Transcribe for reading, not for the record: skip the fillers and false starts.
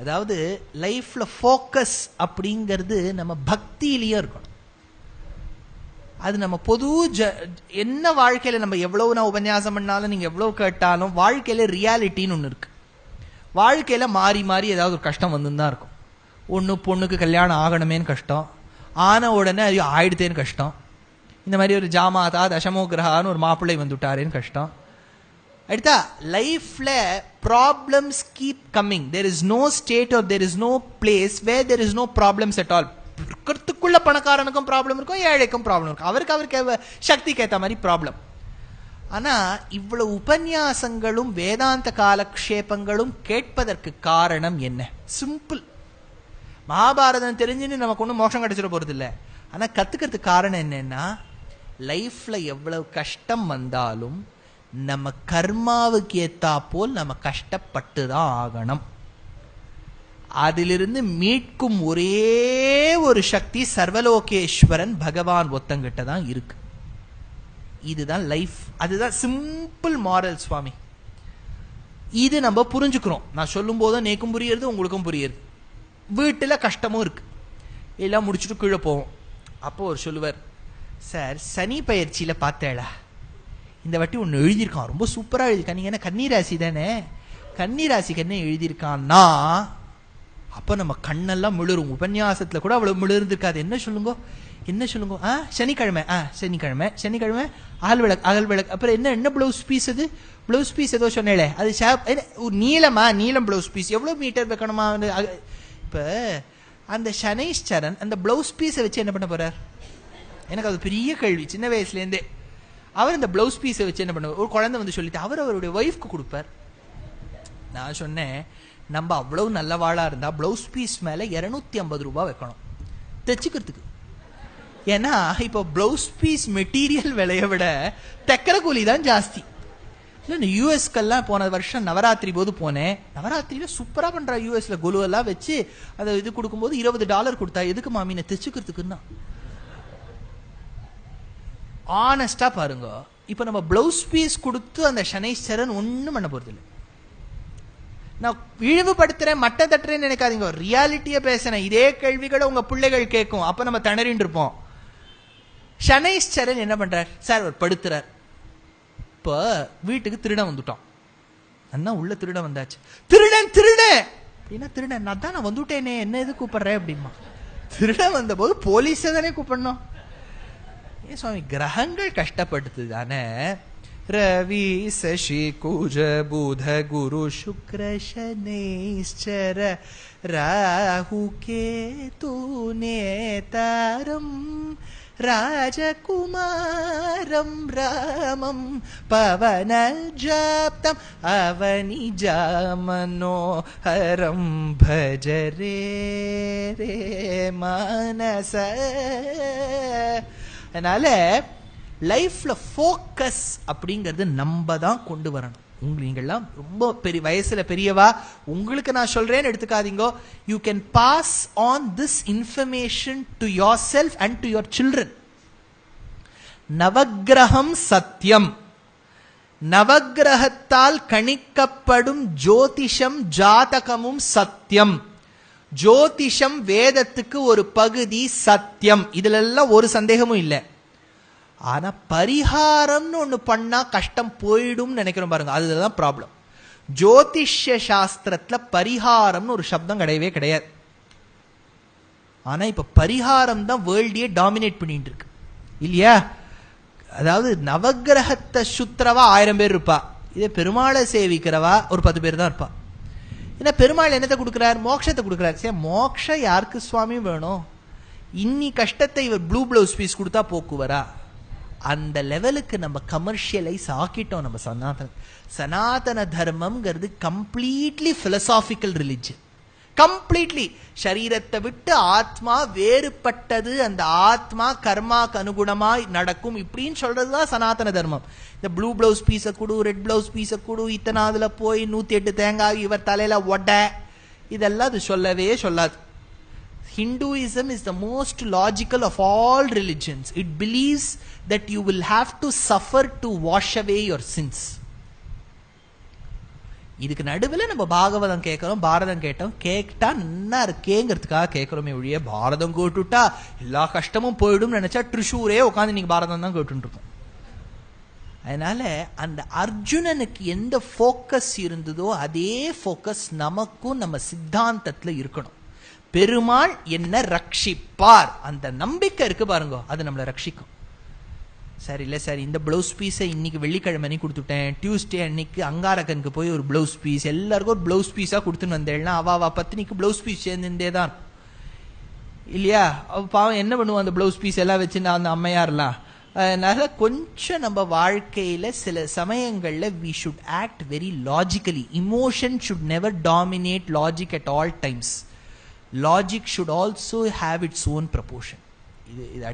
அதாவது லைஃப்ல ஃபோக்கஸ் அப்படிங்கிறது நம்ம பக்தியிலேயே இருக்கணும். அது நம்ம பொது என்ன வாழ்க்கையில நம்ம எவ்வளவு நான் உபன்யாசம் பண்ணாலும் நீங்க எவ்வளவு கேட்டாலும் வாழ்க்கையில ரியாலிட்டின்னு ஒண்ணு இருக்கு. வாழ்க்கையில மாறி மாறி ஏதாவது ஒரு கஷ்டம் வந்து தான் இருக்கும். ஒண்ணு பொண்ணுக்கு கல்யாணம் ஆகணுமேன்னு கஷ்டம், ஆன உடனே அது ஆயிடுத்தேன்னு கஷ்டம், இந்த மாதிரி ஒரு ஜாமாதா தசமோ கிரகான்னு ஒரு மாப்பிள்ளை வந்துட்டாரேன்னு கஷ்டம். அடுத்தா லைஃப்ல problems keep coming. There is no state or there is no place where there is no problems at all. இருக்கிறதுக்குள்ள பணக்காரனுக்கும் ப்ராப்ளம் இருக்கும், ஏழைக்கும் ப்ராப்ளம் இருக்கும், அவருக்கு சக்திக்கு ஏற்ற மாதிரி ப்ராப்ளம். ஆனா இவ்வளவு உபன்யாசங்களும் வேதாந்த காலக்ஷேபங்களும் கேட்பதற்கு காரணம் என்ன? சிம்பிள். மகாபாரதம் தெரிஞ்சுன்னு நமக்கு ஒன்றும் மோட்சம் கிடைச்சிட போறது இல்லை. ஆனா கத்துக்கிறதுக்கு காரணம் என்னன்னா, லைஃப்ல எவ்வளவு கஷ்டம் வந்தாலும் நம்ம கர்மாவுக்கு ஏத்தா போல் நம்ம கஷ்டப்பட்டு தான் ஆகணும். அதிலிருந்து மீட்கும் ஒரே ஒரு சக்தி சர்வலோகேஸ்வரன் பகவான் ஒத்தங்கிட்ட தான் இருக்கு. இதுதான் லைஃப். அதுதான் சிம்பிள் மாரல் சுவாமி. இது நம்ம புரிஞ்சுக்கிறோம். நான் சொல்லும் போதும் நேக்கும் புரியுறது, உங்களுக்கும் புரியுது. வீட்டுல கஷ்டமும் இருக்கு, எல்லாம் முடிச்சுட்டு கீழே போவோம். அப்போ ஒரு சொல்லுவார், சார் சனி பயிற்சியில பார்த்தேளா, இந்த வாட்டி ஒன்று எழுதியிருக்கான், ரொம்ப சூப்பரா எழுதியிருக்கான். நீங்க என்ன கன்னிராசி தானே, கன்னிராசிக்கு என்ன எழுதியிருக்கான்னா, அப்ப நம்ம கண்ணெல்லாம் மிளரும். உபன்யாசத்துல கூட அவ்வளவு மிளர்ந்துருக்காது. என்ன சொல்லுங்க என்ன சொல்லுங்க, சனிக்கிழமை, சனிக்கிழமை சனிக்கிழமை அகல் விளக்கு. அப்புறம் என்ன என்ன பிளவுஸ் பீஸ், அது பிளவுஸ் பீஸ் ஏதோ சொன்னேளே, அது நீளமா, நீளம் பிளவுஸ் பீஸ், எவ்வளவு மீட்டர் வைக்கணுமா? இப்ப அந்த சனைஸ்சரன் அந்த பிளவுஸ் பீஸை வச்சு என்ன பண்ண போறார்? எனக்கு அது பெரிய கேள்வி சின்ன வயசுல இருந்தே. அவர் இந்த பிளவுஸ் பீஸை வச்சு என்ன பண்ணுவார்? ஒரு குழந்தை வந்து சொல்லிட்டு அவர் அவருடைய ஒய்ஃப்க்கு கொடுப்பார். நான் சொன்னேன், நம்ம அவ்வளவு நல்லவாளா இருந்தா பிளவுஸ் பீஸ் மேல 250 ரூபாய் வைக்கணும் தைச்சுக்கிறதுக்கு. ஏன்னா இப்போ பிளவுஸ் பீஸ் மெட்டீரியல் விலையை விட தைக்கிற கூலி தான் ஜாஸ்தி. இல்லை, யூஎஸ்கெல்லாம் போன வருஷம் நவராத்திரி போது போனேன். நவராத்திரியில சூப்பரா பண்றா யூஎஸ்ல. கொலுவெல்லாம் வச்சு அதை இது கொடுக்கும்போது $20 கொடுத்தா. எதுக்கு மாமீனை தைச்சுக்கிறதுக்குன்னா? ஆனஸ்டா பாருங்க, இப்ப நம்ம பிளவுஸ் பீஸ் கொடுத்து அந்த சனைஸ்வரன் ஒண்ணும் பண்ண போறது இல்லை. நான் இழிவுபடுத்துறேன், மட்ட தட்டுறேன்னு நினைக்காதீங்க, ரியாலிட்டிய பேசுறேன். இதே கேள்விகளை உங்க பிள்ளைகள் கேட்கும், அப்ப நம்ம திணறின்னு இருப்போம். சனைஸ்வரன் என்ன பண்றார்? சார் ஒரு படுத்துறார். இப்ப வீட்டுக்கு திருடன் வந்துட்டான். அண்ணா உள்ள திருடன் வந்தாச்சு. திருடன் திருடன் அப்படின்னா, திருடன் நான் தான், நான் வந்துட்டேனே, என்ன எது கூப்பிடுறேன் அப்படிமா. திருடன் வந்த போது போலீஸை தானே கூப்பிடணும். ஏன் சுவாமி, கிரகங்கள் கஷ்டப்படுத்து தானே. ரவி சசி குஜ புத குரு சுக்ர சனீஸ்வர ராகு கேது நேதரம் ராஜகுமாரம் ராமம் பவன ஜாப்தம் அவனிஜா மனோஹரம் பஜரே ரே மானச. அதனால லைஃப்ல ஃபோக்கஸ் அப்படிங்கிறது நம்ம தான் கொண்டு வரணும். நீங்கள்லாம் ரொம்ப பெரிய வயசுல பெரியவா, உங்களுக்கு நான் சொல்றேன்னு எடுத்துக்காதீங்க. You can pass on this information to your self and to your children. நவக்கிரகம் சத்தியம். நவக்கிரகத்தால் கணிக்கப்படும் ஜோதிஷம் ஜாதகமும் சத்தியம். ஜோதிஷம் வேதத்துக்கு ஒரு பகுதி சத்தியம். இதுல எல்லாம் ஒரு சந்தேகமும் இல்லை. ஆனா பரிகாரம்னு ஒண்ணு பண்ணா கஷ்டம் போயிடும் நினைக்கிறோம் பாருங்க, அதுதான் ப்ராப்ளம். ஜோதிஷ்ய சாஸ்திரத்துல பரிகாரம்னு ஒரு சப்தம் கிடையவே கிடையாது. ஆனா இப்ப பரிகாரம் தான் வேர்ல்டையே டாமினேட் பண்ணிட்டு இருக்கு இல்லையா? அதாவது நவக்கிரகத்தை சுத்திரவா 1000 பேர் இருப்பா, இதே பெருமாளை சேவிக்கிறவா ஒரு 10 பேர் தான் இருப்பா. ஏன்னா பெருமாள் என்னத்தை கொடுக்கிறார்? மோட்சத்தை கொடுக்கிறார். சரி, மோட்சம் யாருக்கு சுவாமி வேணும்? இன்னி கஷ்டத்தை இவர் ப்ளூ பிளவுஸ் பீஸ் கொடுத்தா போக்குவரா? அந்த லெவலுக்கு நம்ம கமர்ஷியலைஸ் ஆக்கிட்டோம். நம்ம சனாதன தர்மம்ங்கிறது கம்ப்ளீட்லி பிலசாபிக்கல் ரிலிஜன். கம்ப்ளீட்லி சரீரத்தை விட்டு ஆத்மா வேறுபட்டது, அந்த ஆத்மா கர்மாக்கு அனுகுணமாய் நடக்கும் இப்படின்னு சொல்றதுதான் சனாதன தர்மம். இந்த ப்ளூ பிளவுஸ் பீஸை கொடு, ரெட் பிளவுஸ் பீஸை கொடு, இத்தனாதுல போய் 108 தேங்காய் இவர் தலையில ஒட, இதெல்லாம் அது சொல்லவே சொல்லாது. Hinduism is the most logical of all religions. It believes that you will have to suffer to wash away your sins. இதுக்கு நடுவில் நம்ம பாகவதம் கேட்கிறோம், பாரதம் கேட்டோம், கேட்டா நல்லா இருக்கேங்கிறதுக்காக கேட்கிறோமே ஒழிய பாரதம் கேட்டுட்டா எல்லா கஷ்டமும் போயிடும் நினைச்சா ட்ரிஷூரே உட்காந்து நீங்க பாரதம் தான் கேட்டு இருக்கோம். அதனால அந்த அர்ஜுனனுக்கு எந்த ஃபோக்கஸ் இருந்ததோ அதே ஃபோக்கஸ் நமக்கும் நம்ம சித்தாந்தத்துல இருக்கணும். பெருமாள் என்ன ரட்சிப்பார் அந்த நம்பிக்கை இருக்கு பாருங்க, அது நம்மளை ரட்சிக்கும். சார் இல்லை சார் இந்த பிளவுஸ் பீஸை இன்னைக்கு வெள்ளிக்கிழமை அன்னைக்கு கொடுத்துட்டேன், டியூஸ்டே அன்னைக்கு அங்காரகனுக்கு போய் ஒரு பிளவுஸ் பீஸ் எல்லாருக்கும் ஒரு பிளவுஸ் பீஸா கொடுத்துன்னு வந்தேன்னா அவ பத்தினிக்கு பிளவுஸ் பீஸ் சேர்ந்துட்டே தான் இல்லையா? பாவம் என்ன பண்ணுவோம் அந்த பிளவுஸ் பீஸ் எல்லாம் வச்சுன்னா அந்த அம்மையார்லாம். அதனால கொஞ்சம் நம்ம வாழ்க்கையில சில சமயங்கள்ல we should act very logically. Emotion should never dominate logic at all times. Logic should also have its own proportion. இது